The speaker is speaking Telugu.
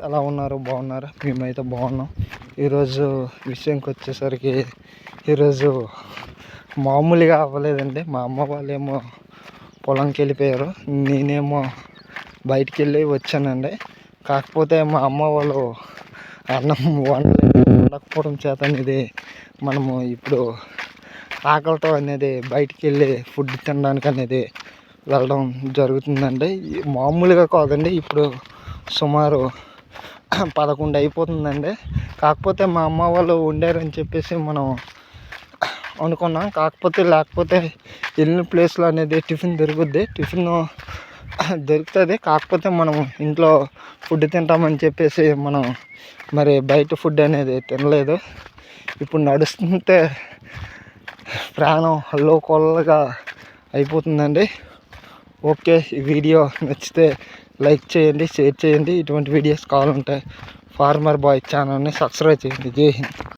ఎలా ఉన్నారు? బాగున్నారా? మేమైతే బాగున్నాం. ఈరోజు విషయంకి వచ్చేసరికి ఈరోజు మామూలుగా అవ్వలేదండి. మా అమ్మ వాళ్ళేమో పొలంకి వెళ్ళిపోయారు, నేనేమో బయటికి వెళ్ళి వచ్చానండి. కాకపోతే మా అమ్మ వాళ్ళు అన్నం వండకపోవడం చేత అనేది మనము ఇప్పుడు ఆకలితో అనేది బయటికి వెళ్ళి ఫుడ్ తినడానికి అనేది వెళ్ళడం జరుగుతుందండి. మామూలుగా కాదండి, ఇప్పుడు సుమారు 11 అయిపోతుందండి. కాకపోతే మా అమ్మ వాళ్ళు వండారని చెప్పేసి మనం అనుకున్నాం. లేకపోతే వెళ్ళిన ప్లేస్లో అనేది టిఫిన్ దొరుకుతుంది. కాకపోతే మనం ఇంట్లో ఫుడ్ తింటామని చెప్పేసి మనం మరి బయట ఫుడ్ అనేది తినలేదు. ఇప్పుడు నడుస్తుంటే ప్రాణం అల్లోకొల్లగా అయిపోతుందండి. ఓకే, ఈ వీడియో నచ్చితే లైక్ చేయండి, షేర్ చేయండి. ఇటువంటి వీడియోస్ కావాలంటే ఫార్మర్ బాయ్ ఛానల్ని సబ్స్క్రైబ్ చేయండి. జై హింద్.